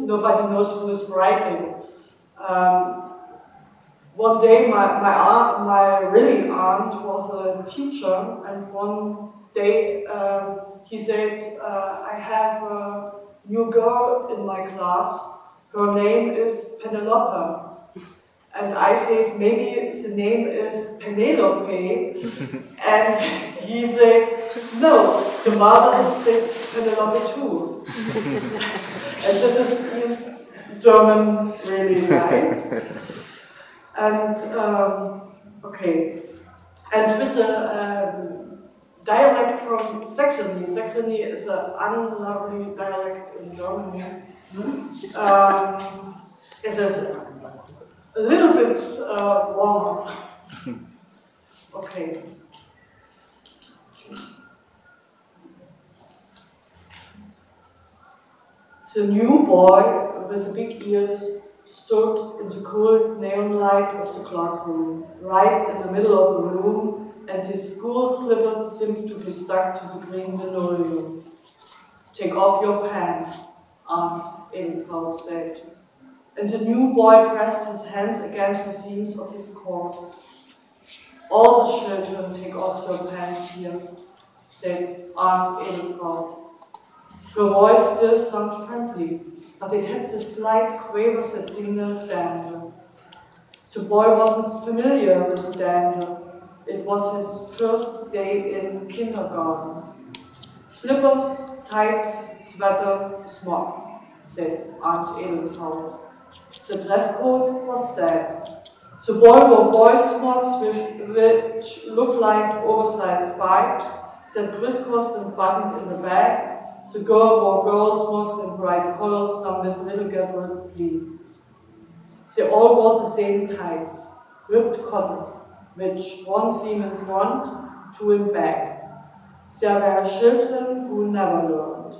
nobody knows who is writing. One day my really aunt was a teacher, and one day he said, I have a new girl in my class, her name is Penelope. And I said, maybe the name is Penelope. And he said, no, the mother said Penelope too. And this is East German really, right? And, okay. And with a dialect from Saxony. Saxony is an unlovely dialect in Germany. It is a little bit warmer. Okay. The new boy with the big ears stood in the cold neon light of the cloakroom, right in the middle of the room, and his school slippers seemed to be stuck to the green linoleum. Take off your pants, Aunt Ehnlich said. And the new boy pressed his hands against the seams of his coat. All the children take off their pants here, said Aunt Ehnlich. Her voice still sounded friendly, but it had the slight quaver that signaled danger. The boy wasn't familiar with the danger. It was his first day in kindergarten. Slippers, tights, sweater, smock, said Aunt Ehnlich. The dress code was sad. The boy wore boys' smocks which looked like oversized pipes that crisscrossed and buttoned in the back. The girl wore girls' smocks in bright colors, some with little gathered pleats. They all wore the same tights, ripped cotton, which one seam in front, two in back. There were children who never learned.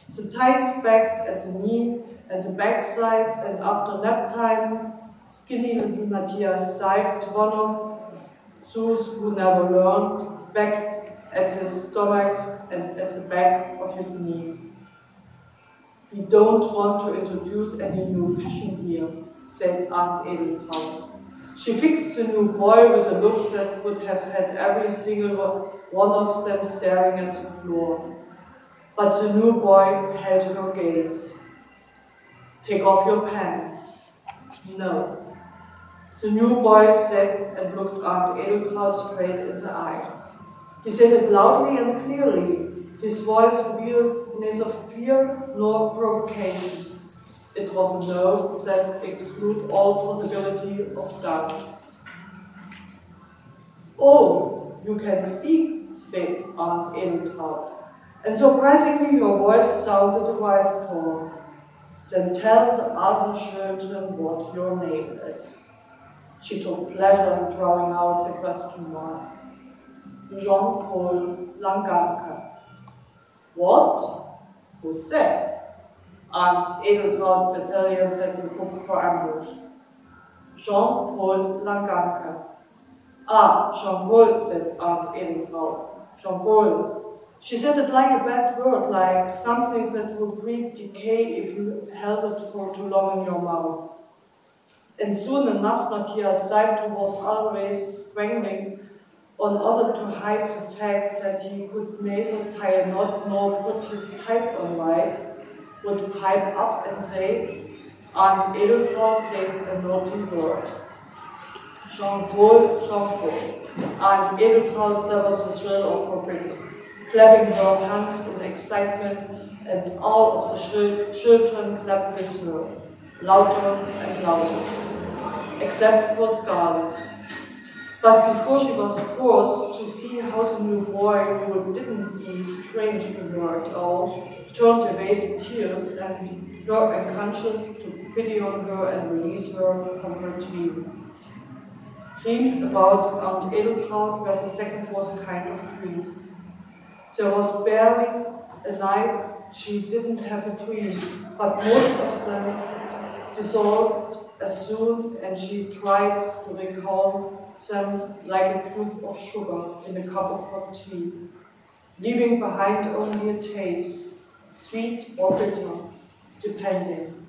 The tights backed at the knee and the back sides, and after nap time, skinny little Matthias sighed one of those who never learned, backed at his stomach and at the back of his knees. We don't want to introduce any new fashion here, said Aunt Ehnlich. She fixed the new boy with a look that would have had every single one of them staring at the floor. But the new boy held her gaze. Take off your pants. No. The new boy sat and looked Aunt Ehnlich straight in the eye. He said it loudly and clearly, his voice revealed neither fear nor provocation. It was a no that excluded all possibility of doubt. Oh, you can speak, said Aunt Ehnlich, and surprisingly her voice sounded quite tall. Then tell the other children what your name is. She took pleasure in drawing out the question mark. Jean-Paul Langanka. What? Who said? Aunt Ehnlich battalion set the cook for ambush. Jean-Paul Langanka. Ah, Jean-Paul, said Aunt Ehnlich. Jean-Paul. She said it like a bad word, like something that would breed decay if you held it for too long in your mouth. And soon enough, Matthias Seibel was always strangling on order to hide the fact that he could neither tie a knot nor put his tights on right, would pipe up and say, Aunt Ehnlich said a naughty word. Jean-Paul, Jean-Paul. Aunt Ehnlich severed the thrill of her grip, clapping her hands in excitement, and all of the children clapped with her, louder and louder, except for Scarlett. But before she was forced to see how the new boy, who didn't seem strange to her at all, turned away in tears, and her unconscious to pity on her and release her from her dream. Dreams about Aunt Ehnlich were the second worst kind of dreams. There was barely a night she didn't have a dream, but most of them dissolved as soon, and she tried to recall them like a cube of sugar in a cup of hot tea, leaving behind only a taste, sweet or bitter, depending.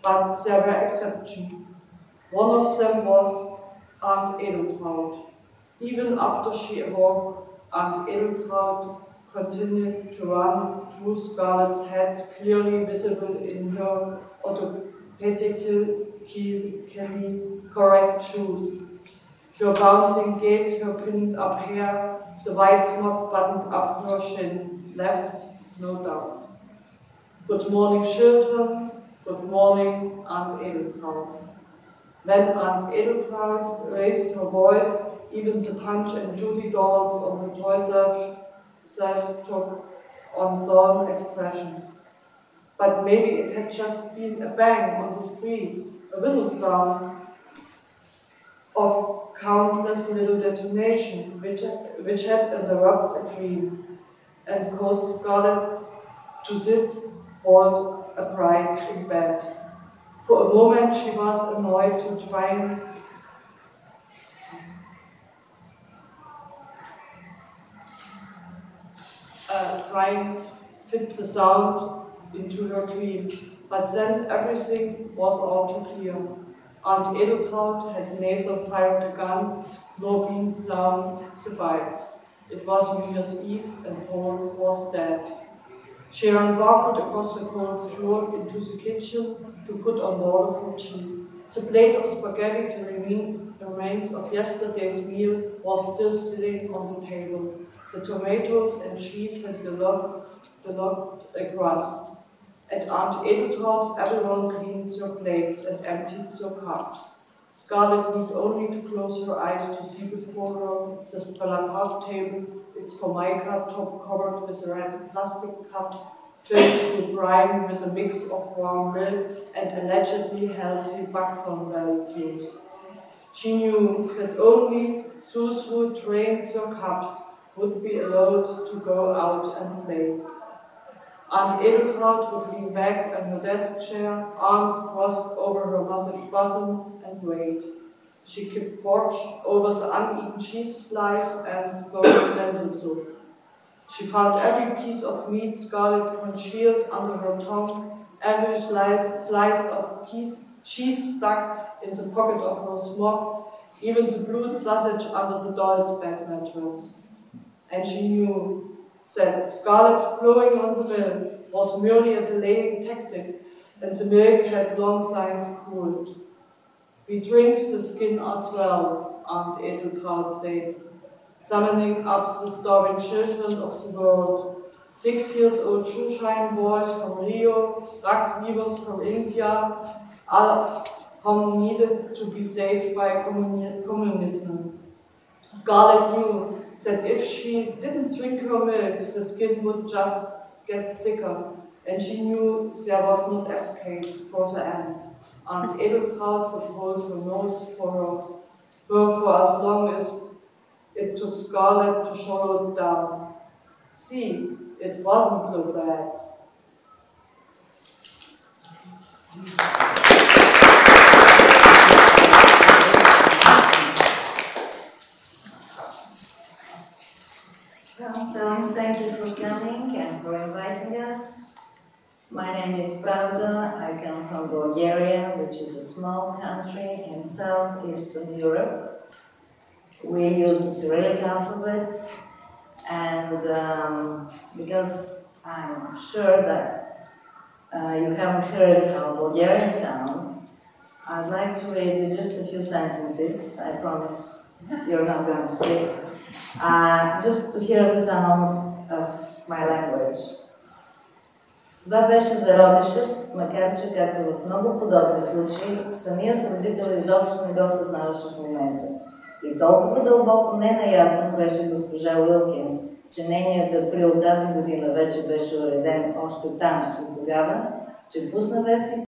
but there were exceptions. One of them was Aunt Edeltraud. Even after she awoke, Aunt Edeltraud continued to run through Scarlett's head, clearly visible in her orthopedically correct shoes. Her bouncing gait, her pinned up hair, the white smock buttoned up her chin, left no doubt. Good morning, children. Good morning, Aunt Edeltraud. When Aunt Edeltraud raised her voice, even the Punch and Judy dolls on the toy shelf took on solemn expression. But maybe it had just been a bang on the street, a whistle sound of countless little detonations which had interrupted a dream and caused Scarlett to sit bolt upright in bed. For a moment she was annoyed to try and fit the sound into her dream, but then everything was all too clear. Aunt Edeltraud had neither fired the gun nor been down the bites. It was New Year's Eve and Paul was dead. She ran barefoot across the cold floor into the kitchen to put on water for tea. The plate of spaghetti, the remains of yesterday's meal, was still sitting on the table. The tomatoes and cheese had developed a crust. At Aunt Edeltraud's, everyone cleaned their plates and emptied their cups. Scarlett needed only to close her eyes to see before her the placard table, its formica top covered with red plastic cups filled to brine with a mix of warm milk and allegedly healthy buckthorn juice. She knew that only those who drained their cups would be allowed to go out and play. Aunt Edeltraud would lean back in her desk chair, arms crossed over her bosom, and wait. She kept watch over the uneaten cheese slice and boiled lentil soup. She found every piece of meat Scarlett concealed under her tongue, every slice of cheese stuck in the pocket of her smock, even the blued sausage under the doll's bed mattress. And she knew that Scarlett's blowing on the milk was merely a delaying tactic, and the milk had long since cooled. We drink the skin as well, Aunt Edeltraud said, summoning up the starving children of the world. 6-year-old shoeshine boys from Rio, drug weavers from India, all whom needed to be saved by communism. Scarlett knew that if she didn't drink her milk, the skin would just get thicker, and she knew there was no escape for the end. Aunt Edeltraud would hold her nose for her for as long as it took Scarlett to shovel it down. See, it wasn't so bad. Welcome, thank you for coming and for inviting us. My name is Pravda. I come from Bulgaria, which is a small country in southeastern Europe. We use the Cyrillic alphabet, and because I'm sure that you haven't heard how Bulgarian sound, I'd like to read you just a few sentences. I promise you're not going to see. Just to hear the sound of my language. Това беше зародишът, макар че, както в много подобни случаи, самият родител изобщо не го съзнаваше в момента. И толкова дълбоко ненаясно беше госпожа Уилкинс, че нейният април тази година вече беше уреден още там и тогава, че пусна вестник